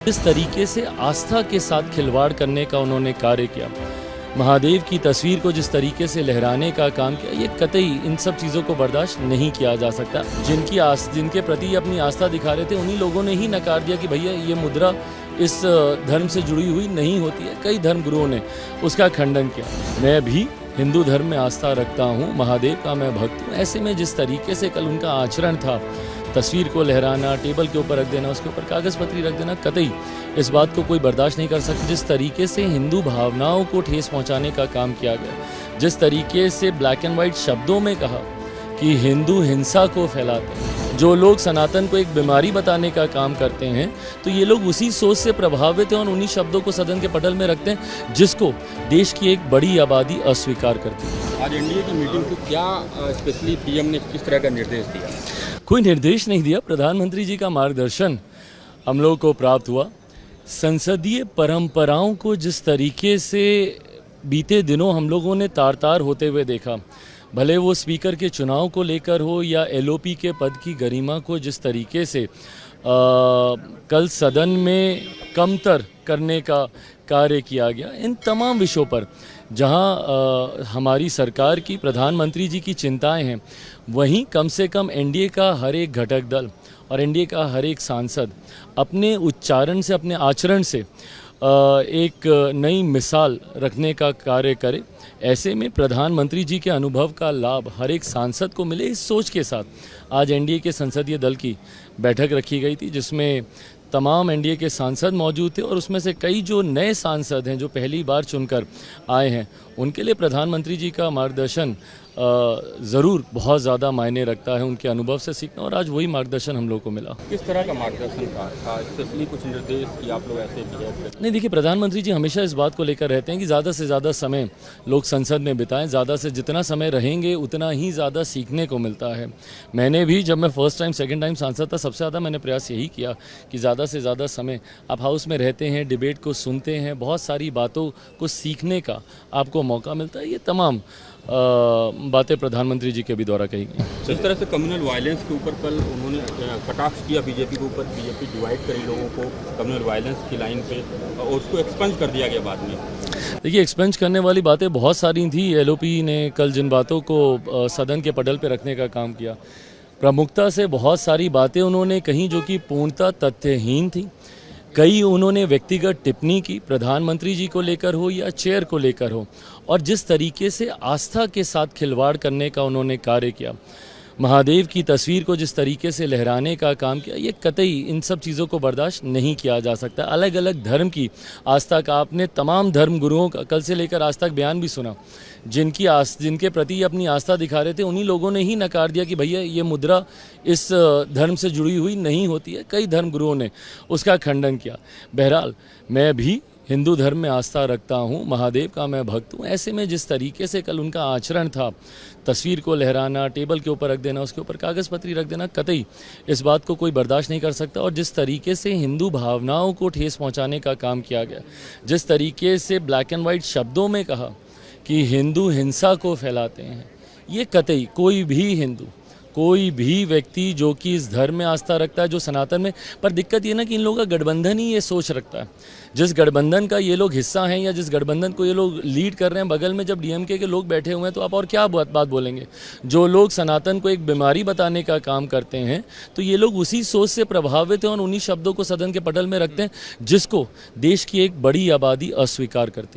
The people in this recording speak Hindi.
जिस तरीके से आस्था के साथ खिलवाड़ करने का उन्होंने कार्य किया, महादेव की तस्वीर को जिस तरीके से लहराने का काम किया, ये कतई इन सब चीज़ों को बर्दाश्त नहीं किया जा सकता। जिनके प्रति अपनी आस्था दिखा रहे थे, उन्हीं लोगों ने ही नकार दिया कि भैया ये मुद्रा इस धर्म से जुड़ी हुई नहीं होती है। कई धर्म गुरुओं ने उसका खंडन किया। मैं भी हिंदू धर्म में आस्था रखता हूँ, महादेव का मैं भक्त हूँ। ऐसे में जिस तरीके से कल उनका आचरण था, तस्वीर को लहराना, टेबल के ऊपर रख देना, उसके ऊपर कागज़ पत्री रख देना, कतई इस बात को कोई बर्दाश्त नहीं कर सकता। जिस तरीके से हिंदू भावनाओं को ठेस पहुंचाने का काम किया गया, जिस तरीके से ब्लैक एंड वाइट शब्दों में कहा कि हिंदू हिंसा को फैलाते हैं, जो लोग सनातन को एक बीमारी बताने का काम करते हैं, तो ये लोग उसी सोच से प्रभावित हैं और उन्हीं शब्दों को सदन के पटल में रखते हैं, जिसको देश की एक बड़ी आबादी अस्वीकार करती है। आज एनडीए की मीटिंग को क्या स्पेशली पीएम ने किस तरह का निर्देश दिया? कोई निर्देश नहीं दिया, प्रधानमंत्री जी का मार्गदर्शन हम लोगों को प्राप्त हुआ। संसदीय परंपराओं को जिस तरीके से बीते दिनों हम लोगों ने तार तार होते हुए देखा, भले वो स्पीकर के चुनाव को लेकर हो या एलओपी के पद की गरिमा को जिस तरीके से कल सदन में कमतर करने का कार्य किया गया, इन तमाम विषयों पर जहां हमारी सरकार की, प्रधानमंत्री जी की चिंताएं हैं, वहीं कम से कम एनडीए का हर एक घटक दल और एनडीए का हर एक सांसद अपने उच्चारण से, अपने आचरण से एक नई मिसाल रखने का कार्य करे। ऐसे में प्रधानमंत्री जी के अनुभव का लाभ हर एक सांसद को मिले, इस सोच के साथ आज एनडीए के संसदीय दल की बैठक रखी गई थी, जिसमें तमाम एनडीए के सांसद मौजूद थे और उसमें से कई जो नए सांसद हैं, जो पहली बार चुनकर आए हैं, उनके लिए प्रधानमंत्री जी का मार्गदर्शन ज़रूर बहुत ज़्यादा मायने रखता है, उनके अनुभव से सीखना, और आज वही मार्गदर्शन हम लोग को मिला। किस तरह का मार्गदर्शन था? स्पेशली कुछ निर्देश कि आप लोग ऐसे नहीं, देखिए, प्रधानमंत्री जी हमेशा इस बात को लेकर रहते हैं कि ज़्यादा से ज़्यादा समय लोग संसद में बिताएं, ज़्यादा से जितना समय रहेंगे उतना ही ज़्यादा सीखने को मिलता है। मैंने भी जब मैं फर्स्ट टाइम, सेकेंड टाइम सांसद था, सबसे ज़्यादा मैंने प्रयास यही किया कि ज़्यादा से ज़्यादा समय आप हाउस में रहते हैं, डिबेट को सुनते हैं, बहुत सारी बातों को सीखने का आपको मौका मिलता है। ये तमाम बातें प्रधानमंत्री जी के भी द्वारा कही गई। जिस तरह से कम्युनल वायलेंस के ऊपर कल उन्होंने कटाक्ष किया बीजेपी के ऊपर, बीजेपी डिवाइड करी लोगों को कम्युनल वायलेंस की लाइन पे, और उसको एक्सपेंज कर दिया गया बाद में। देखिए, एक्सपेंज करने वाली बातें बहुत सारी थी। एलओपी ने कल जिन बातों को सदन के पटल पे रखने का काम किया, प्रमुखता से बहुत सारी बातें उन्होंने कहीं जो कि पूर्णतः तथ्यहीन थी। कई उन्होंने व्यक्तिगत टिप्पणी की, प्रधानमंत्री जी को लेकर हो या चेयर को लेकर हो, और जिस तरीके से आस्था के साथ खिलवाड़ करने का उन्होंने कार्य किया, महादेव की तस्वीर को जिस तरीके से लहराने का काम किया, ये कतई इन सब चीज़ों को बर्दाश्त नहीं किया जा सकता। अलग अलग धर्म की आस्था का आपने तमाम धर्म गुरुओं का कल से लेकर आज तक बयान भी सुना, जिनके प्रति अपनी आस्था दिखा रहे थे, उन्हीं लोगों ने ही नकार दिया कि भैया ये मुद्रा इस धर्म से जुड़ी हुई नहीं होती है। कई धर्म गुरुओं ने उसका खंडन किया। बहरहाल, मैं भी हिंदू धर्म में आस्था रखता हूँ, महादेव का मैं भक्त हूँ। ऐसे में जिस तरीके से कल उनका आचरण था, तस्वीर को लहराना, टेबल के ऊपर रख देना, उसके ऊपर कागज़ पत्री रख देना, कतई इस बात को कोई बर्दाश्त नहीं कर सकता। और जिस तरीके से हिंदू भावनाओं को ठेस पहुँचाने का काम किया गया, जिस तरीके से ब्लैक एंड वाइट शब्दों में कहा कि हिंदू हिंसा को फैलाते हैं, ये कतई कोई भी हिंदू, कोई भी व्यक्ति जो कि इस धर्म में आस्था रखता है, जो सनातन में, पर दिक्कत ये ना कि इन लोगों का गठबंधन ही ये सोच रखता है। जिस गठबंधन का ये लोग हिस्सा हैं या जिस गठबंधन को ये लोग लीड कर रहे हैं, बगल में जब डीएमके के लोग बैठे हुए हैं, तो आप और क्या बात बोलेंगे। जो लोग सनातन को एक बीमारी बताने का काम करते हैं, तो ये लोग उसी सोच से प्रभावित हैं और उन्हीं शब्दों को सदन के पटल में रखते हैं, जिसको देश की एक बड़ी आबादी अस्वीकार करती है।